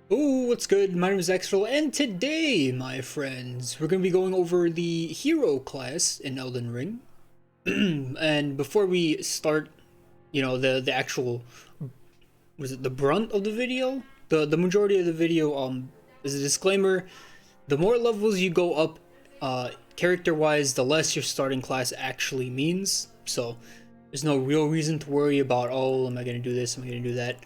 Oh, what's good? My name is Axotol, and today, my friends, we're going to be going over the hero class in Elden Ring. And before we start, the actual, was it the brunt of the video? The majority of the video, is a disclaimer. The more levels you go up, character-wise, the less your starting class actually means. So, there's no real reason to worry about, oh, am I going to do this, am I going to do that?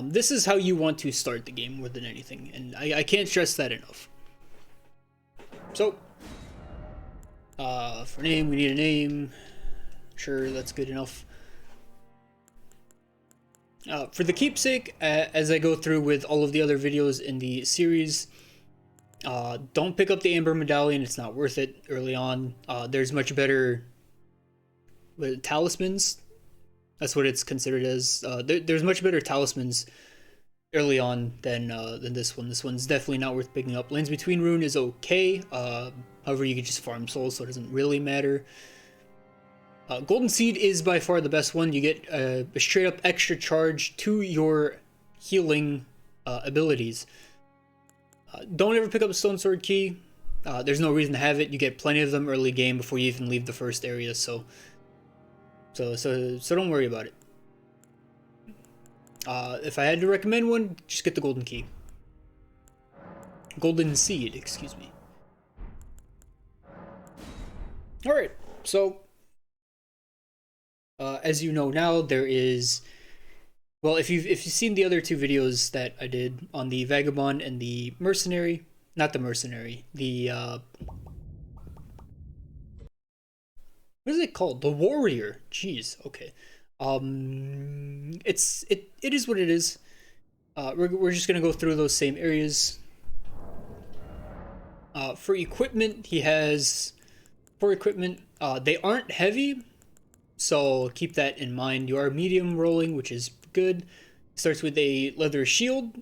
This is how you want to start the game more than anything, and I can't stress that enough. So, for name, we need a name. Sure, that's good enough. For the keepsake, as I go through with all of the other videos in the series, don't pick up the Amber Medallion, it's not worth it early on. There's much better talismans. That's what it's considered as. There's much better talismans early on than this one. This one's definitely not worth picking up. Lands Between Rune is okay. However, you can just farm souls, so it doesn't really matter. Golden Seed is by far the best one. You get a straight up extra charge to your healing abilities. Don't ever pick up a Stone Sword Key. There's no reason to have it. You get plenty of them early game before you even leave the first area, so don't worry about it. If I had to recommend one, just get the Golden Key. Golden Seed, excuse me. Alright, so as you know now, there is, well, if you've seen the other two videos that I did on the Vagabond and the Mercenary, not the Mercenary, the what is it called? The Warrior. Jeez, okay. It is what it is. We're just gonna go through those same areas. For equipment, he has 4 equipment. They aren't heavy, so keep that in mind. You are medium rolling, which is good. Starts with a leather shield,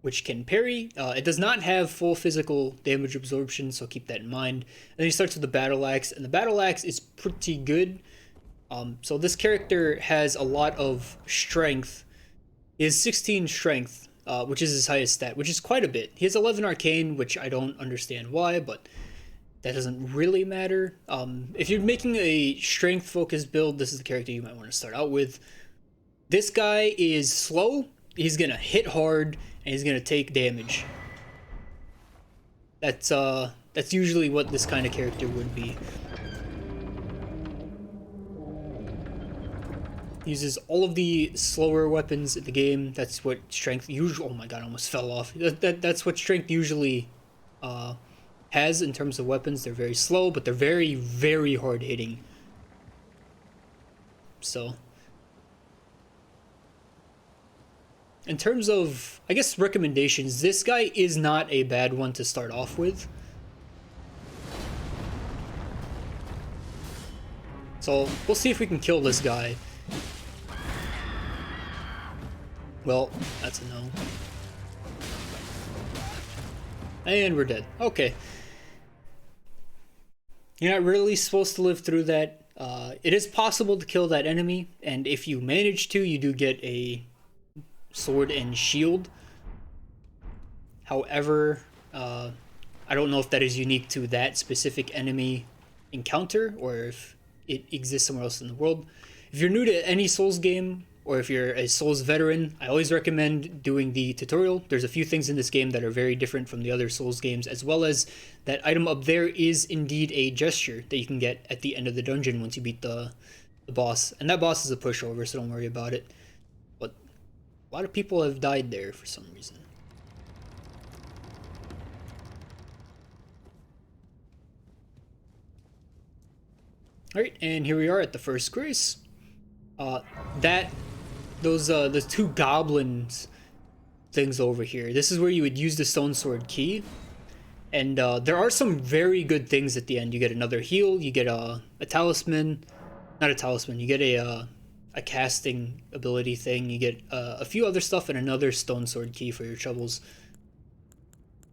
which can parry. It does not have full physical damage absorption, so keep that in mind. And then he starts with the battle axe, and the battle axe is pretty good. So this character has a lot of strength. He has 16 strength, which is his highest stat, which is quite a bit. He has 11 arcane, which I don't understand why, but that doesn't really matter. If you're making a strength-focused build, this is the character you might want to start out with. This guy is slow, he's gonna hit hard, and he's gonna take damage. That's usually what this kind of character would be. Uses all of the slower weapons in the game. That's what strength usually. Oh my god, I almost fell off. That's what strength usually has in terms of weapons. They're very slow, but they're very, very hard hitting. So, in terms of, I guess, recommendations, this guy is not a bad one to start off with. So, we'll see if we can kill this guy. Well, that's a no. And we're dead. Okay. You're not really supposed to live through that. It is possible to kill that enemy, and if you manage to, you do get a sword and shield. However, I don't know if that is unique to that specific enemy encounter, or if it exists somewhere else in the world. If you're new to any Souls game, or if you're a Souls veteran, I always recommend doing the tutorial. There's a few things in this game that are very different from the other Souls games, as well as that item up there is indeed a gesture that you can get at the end of the dungeon once you beat the boss. And that boss is a pushover, so don't worry about it. But a lot of people have died there for some reason. Alright, and here we are at the first grace. Those 2 goblins things over here. This is where you would use the Stone Sword Key. And there are some very good things at the end. You get another heal, you get a talisman. Not a talisman, you get a casting ability thing. You get a few other stuff and another Stone Sword Key for your troubles.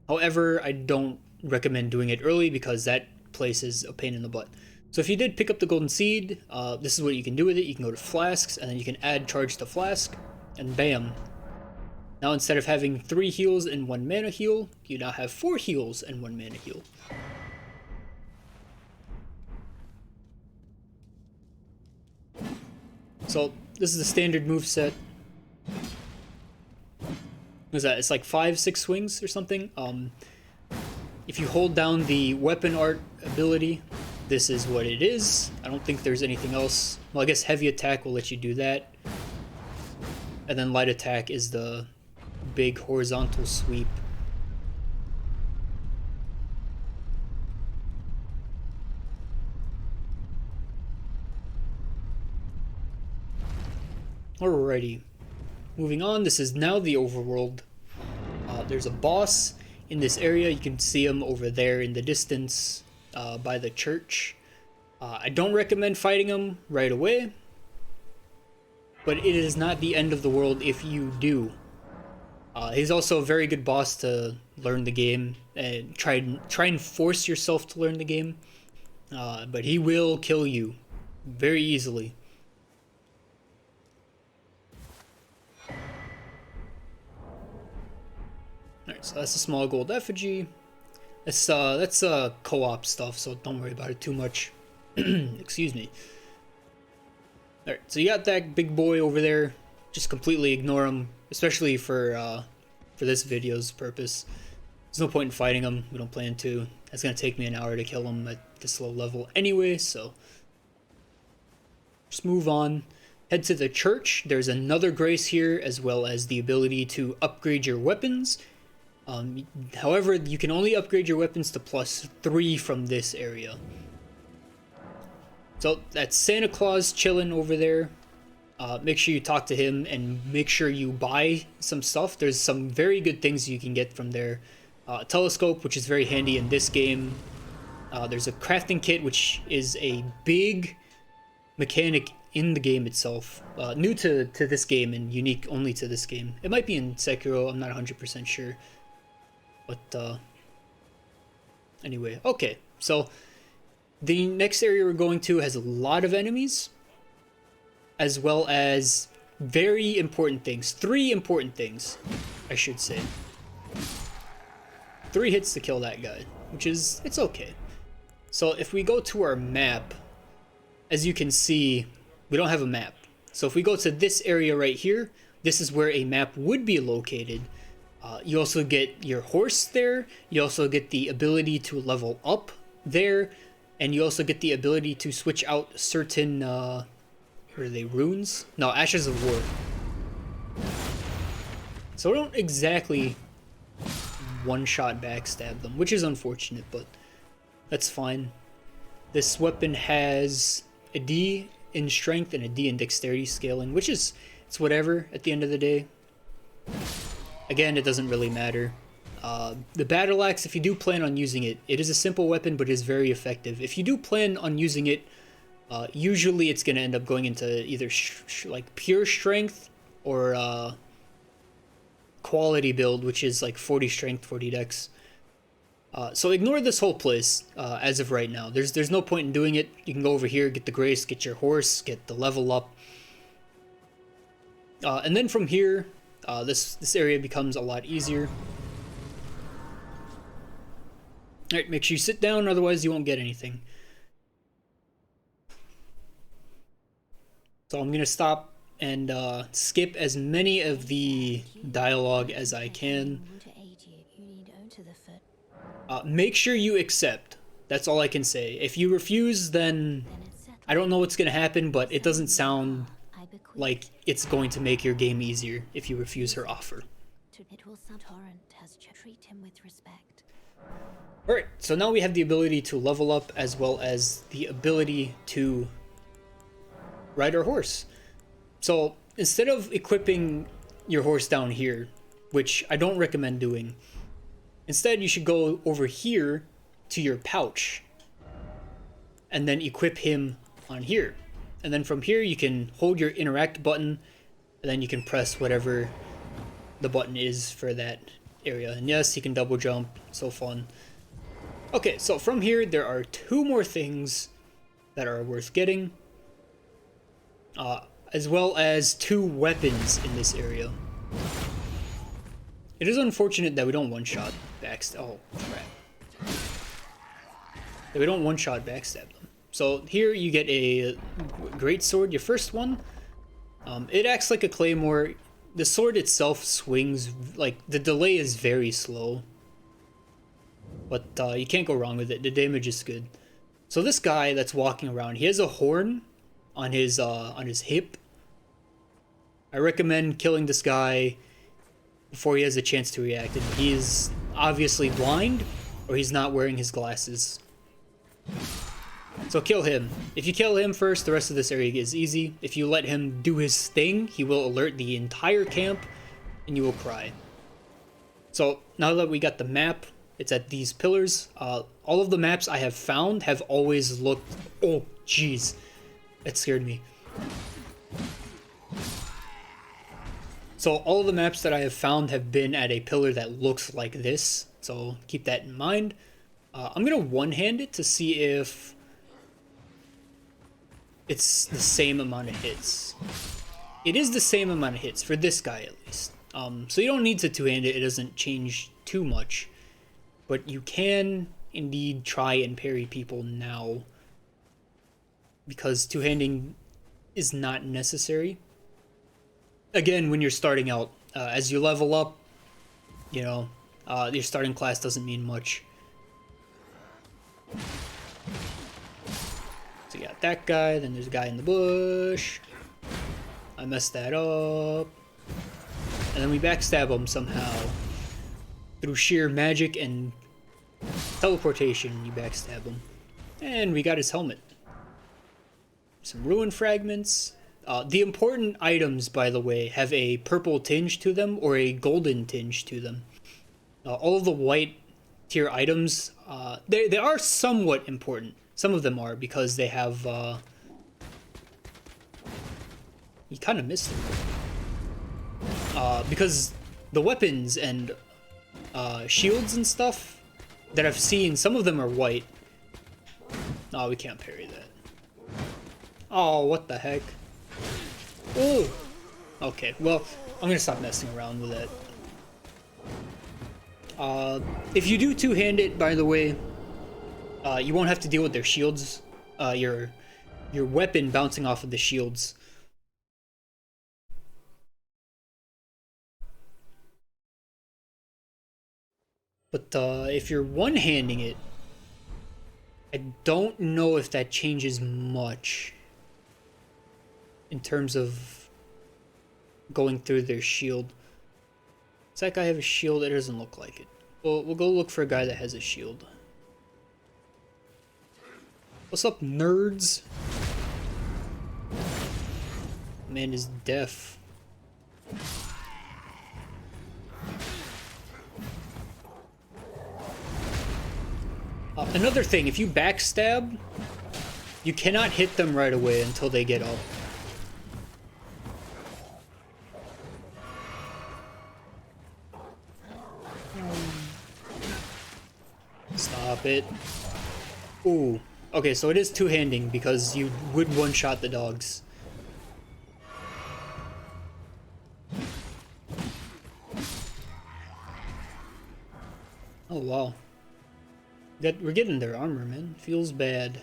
However, I don't recommend doing it early because that place is a pain in the butt. So if you did pick up the Golden Seed, this is what you can do with it. You can go to Flasks, and then you can add charge to Flask, and bam. Now instead of having 3 heals and 1 mana heal, you now have 4 heals and 1 mana heal. So this is the standard moveset. What is that? It's like 5-6 swings or something. If you hold down the weapon art ability, this is what it is. I don't think there's anything else. Well, I guess heavy attack will let you do that. And then light attack is the big horizontal sweep. Alrighty. Moving on, this is now the overworld. There's a boss in this area. You can see him over there in the distance by the church. I don't recommend fighting him right away, but it is not the end of the world if you do. He's also a very good boss to learn the game and try and force yourself to learn the game, but he will kill you very easily. Alright, so that's a small gold effigy. That's co-op stuff, so don't worry about it too much. Excuse me. Alright, so you got that big boy over there. Just completely ignore him, especially for this video's purpose. There's no point in fighting him. We don't plan to. It's gonna take me an hour to kill him at this low level anyway, so just move on. Head to the church. There's another grace here, as well as the ability to upgrade your weapons. However, you can only upgrade your weapons to +3 from this area. So that's Santa Claus chilling over there. Make sure you talk to him and make sure you buy some stuff. There's some very good things you can get from there. Telescope, which is very handy in this game. There's a crafting kit, which is a big mechanic in the game itself. New to this game and unique only to this game. It might be in Sekiro, I'm not 100% sure. But anyway, okay. So the next area we're going to has a lot of enemies, as well as very important things. 3 important things, I should say. 3 hits to kill that guy, which is, it's okay. So if we go to our map, as you can see, we don't have a map. So if we go to this area right here, this is where a map would be located. You also get your horse there. You also get the ability to level up there. And you also get the ability to switch out certain, what are they, runes? No, Ashes of War. So we don't exactly one-shot backstab them, which is unfortunate, but that's fine. This weapon has a D in strength and a D in dexterity scaling, which is, it's whatever at the end of the day. Again, it doesn't really matter. The battle axe, if you do plan on using it, it is a simple weapon, but it is very effective. If you do plan on using it, usually it's going to end up going into either like pure strength or quality build, which is like 40 strength, 40 dex. So ignore this whole place as of right now. There's no point in doing it. You can go over here, get the grace, get your horse, get the level up. And then from here, this area becomes a lot easier. Alright, make sure you sit down, otherwise you won't get anything. So I'm going to stop and skip as many of the dialogue as I can. Make sure you accept. That's all I can say. If you refuse, then I don't know what's going to happen, but it doesn't sound like it's going to make your game easier if you refuse her offer. Alright, so now we have the ability to level up as well as the ability to ride our horse. So instead of equipping your horse down here, which I don't recommend doing, instead you should go over here to your pouch and then equip him on here. And then from here you can hold your interact button and then you can press whatever the button is for that area. And yes, he can double jump, so fun. Okay, so from here there are 2 more things that are worth getting, as well as 2 weapons in this area. It is unfortunate that we don't one-shot backstab. Oh, crap. That we don't one-shot backstab them. So here you get a great sword, your first one. It acts like a claymore. The sword itself swings, like, the delay is very slow. But you can't go wrong with it. The damage is good. So this guy that's walking around, he has a horn on his hip. I recommend killing this guy before he has a chance to react. And he's obviously blind, or he's not wearing his glasses. So kill him. If you kill him first, the rest of this area is easy. If you let him do his thing, he will alert the entire camp, and you will cry. So now that we got the map, it's at these pillars. All of the maps I have found have always looked... Oh, jeez. That scared me. So all of the maps that I have found have been at a pillar that looks like this. So keep that in mind. I'm going to one-hand it to see if it's the same amount of hits. It is the same amount of hits, for this guy at least. So you don't need to two-hand it, it doesn't change too much. But you can indeed try and parry people now, because two-handing is not necessary. Again, when you're starting out, as you level up, you know, your starting class doesn't mean much. So you got that guy, then there's a guy in the bush. I messed that up. And then we backstab him somehow. Through sheer magic and teleportation, you backstab him. And we got his helmet. Some ruin fragments. The important items, by the way, have a purple tinge to them or a golden tinge to them. All of the white tier items, they are somewhat important. Some of them are, because they have... You kind of missed it. Because the weapons and shields and stuff that I've seen, some of them are white. Oh, we can't parry that. Oh, what the heck? Oh! Okay, well, I'm gonna stop messing around with that. If you do two-hand it, by the way, you won't have to deal with their shields. Your weapon bouncing off of the shields. But if you're one-handing it, I don't know if that changes much in terms of going through their shield. Does that guy have a shield? It doesn't look like it. Well, we'll go look for a guy that has a shield. What's up, nerds? Man is deaf. Another thing, if you backstab, you cannot hit them right away until they get up. Stop it. Ooh. Okay, so it is two-handing because you would one-shot the dogs. Oh, wow. We're getting their armor, man. Feels bad.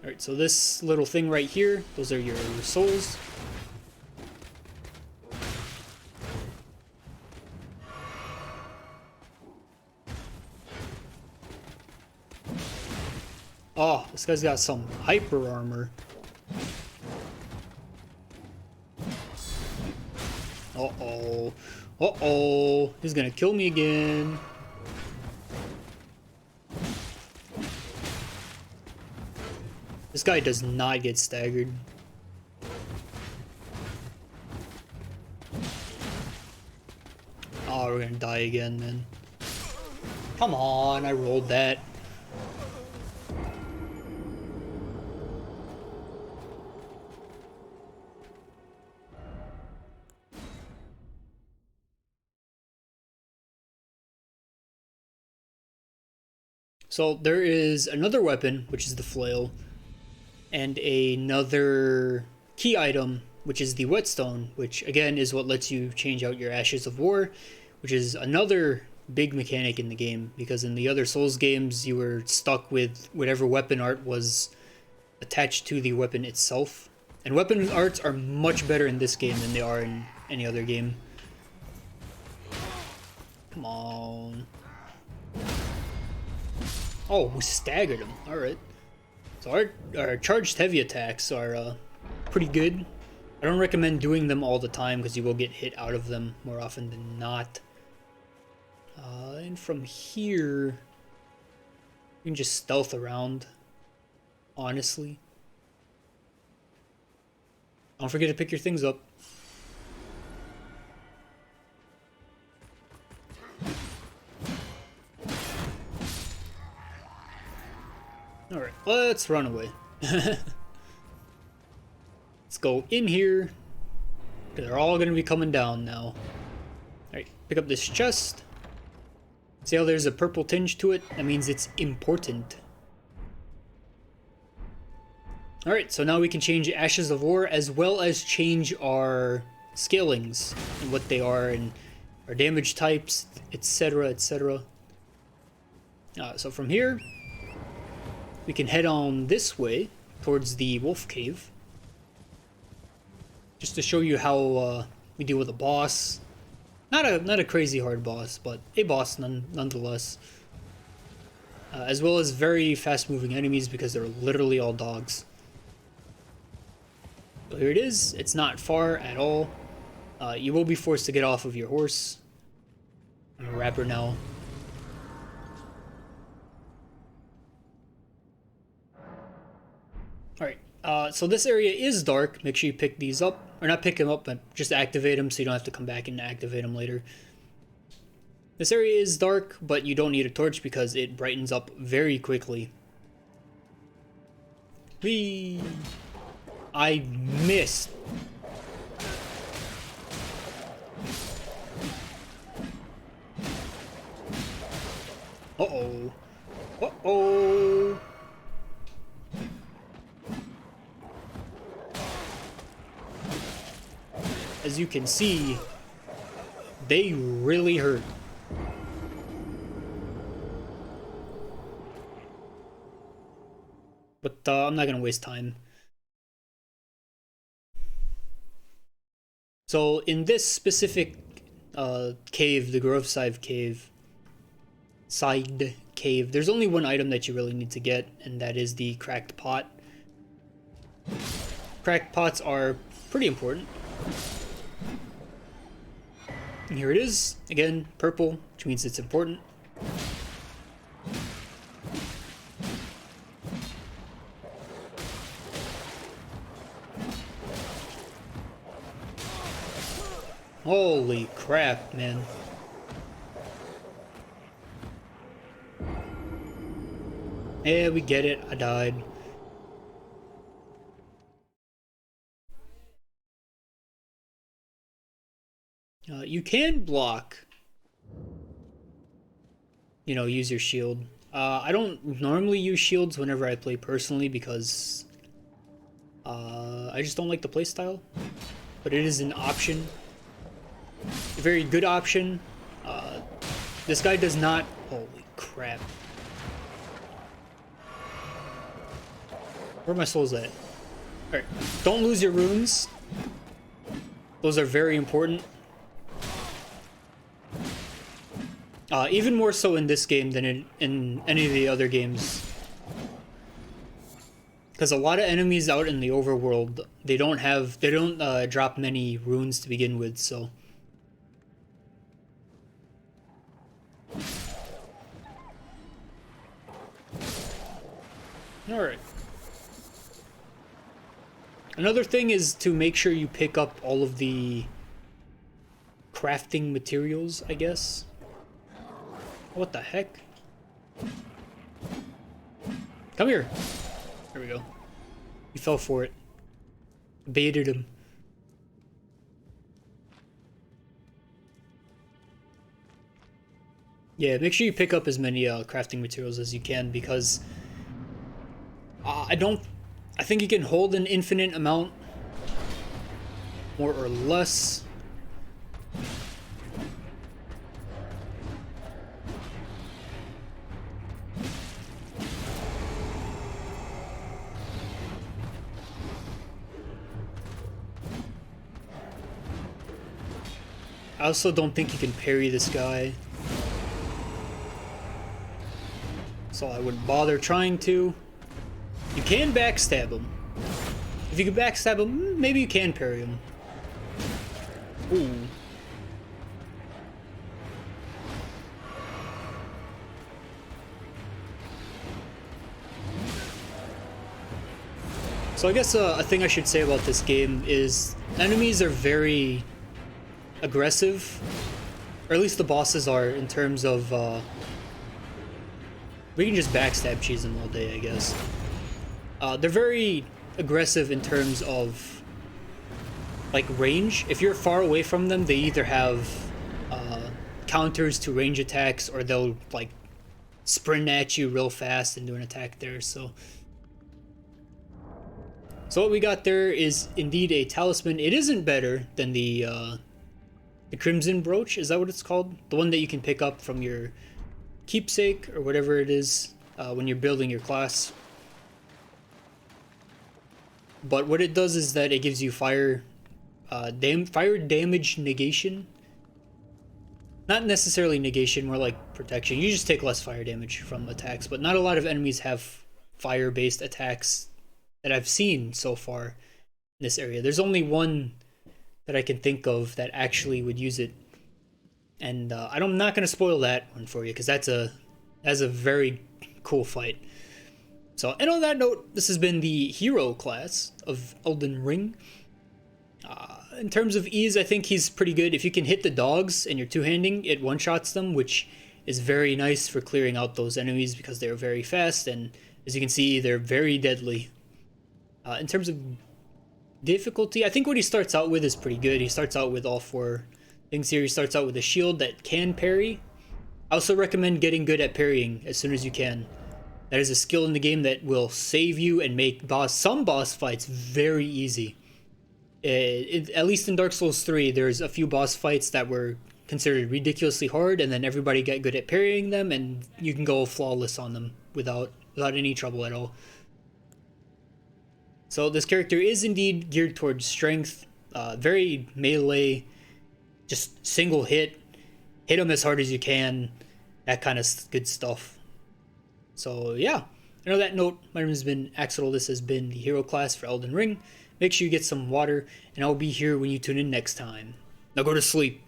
Alright, so this little thing right here, those are your souls. Oh, this guy's got some hyper armor. Uh-oh. Uh-oh. He's gonna kill me again. This guy does not get staggered. Oh, we're gonna die again, man. Come on, I rolled that. So there is another weapon, which is the flail, and another key item, which is the whetstone, which again is what lets you change out your Ashes of War, which is another big mechanic in the game, because in the other Souls games you were stuck with whatever weapon art was attached to the weapon itself. And weapon arts are much better in this game than they are in any other game. Come on. Oh, we staggered him. Alright. So our charged heavy attacks are pretty good. I don't recommend doing them all the time because you will get hit out of them more often than not. And from here, you can just stealth around, honestly. Don't forget to pick your things up. Alright, let's run away. Let's go in here. They're all going to be coming down now. Alright, pick up this chest. See how there's a purple tinge to it? That means it's important. Alright, so now we can change Ashes of War as well as change our scalings and what they are and our damage types, etc, etc. So from here, we can head on this way towards the wolf cave. Just to show you how we deal with a boss. Not a crazy hard boss, but a boss nonetheless. As well as very fast moving enemies because they're literally all dogs. So here it is. It's not far at all. You will be forced to get off of your horse. I'm a rapper now. Alright, so this area is dark. Make sure you pick these up. Or not pick them up, but just activate them so you don't have to come back and activate them later. This area is dark, but you don't need a torch because it brightens up very quickly. Whee! I missed. Uh-oh. Uh-oh. As you can see, they really hurt. But I'm not gonna waste time. So in this specific cave, the Grove Side cave, there's only one item that you really need to get, and that is the cracked pot. Cracked pots are pretty important. And here it is, again, purple, which means it's important. Holy crap, man. Yeah, we get it, I died. You can block, use your shield. I don't normally use shields whenever I play personally because I just don't like the playstyle, but it is an option, a very good option. This guy does not, holy crap. Where are my souls at? Alright, don't lose your runes. Those are very important. Even more so in this game than in any of the other games. Because a lot of enemies out in the overworld, they don't drop many runes to begin with, so. Alright. Another thing is to make sure you pick up all of the crafting materials, I guess. What the heck? Come here. There we go. He fell for it. Baited him. Yeah, make sure you pick up as many crafting materials as you can because I think you can hold an infinite amount more or less. I also don't think you can parry this guy, so I wouldn't bother trying to. You can backstab him. If you can backstab him, maybe you can parry him. Ooh. So I guess a thing I should say about this game is enemies are very aggressive, or at least the bosses are, in terms of we can just backstab cheese them all day, I guess. They're very aggressive in terms of like range. If you're far away from them, they either have counters to range attacks, or they'll like sprint at you real fast and do an attack there. So what we got there is indeed a talisman. It isn't better than the Crimson Brooch. Is that what it's called? The one that you can pick up from your keepsake or whatever it is when you're building your class. But what it does is that it gives you fire damage negation. Not necessarily negation, more like protection. You just take less fire damage from attacks, but not a lot of enemies have fire-based attacks that I've seen so far in this area. There's only one that I can think of that actually would use it, and I'm not going to spoil that one for you because that's a very cool fight. So, and on that note, this has been the hero class of Elden Ring. In terms of ease, I think he's pretty good. If you can hit the dogs and you're two-handing, it one-shots them, which is very nice for clearing out those enemies because they're very fast, and as you can see, they're very deadly. In terms of difficulty, I think what he starts out with is pretty good. He starts out with all four things here. He starts out with a shield that can parry. I also recommend getting good at parrying as soon as you can. That is a skill in the game that will save you and make some boss fights very easy. At least in Dark Souls 3, there's a few boss fights that were considered ridiculously hard, and then everybody got good at parrying them, and you can go flawless on them without any trouble at all. So this character is indeed geared towards strength, very melee, just single hit him as hard as you can, that kind of good stuff. So yeah, and on that note, my name has been Axotol. This has been the hero class for Elden Ring. Make sure you get some water, and I'll be here when you tune in next time. Now go to sleep.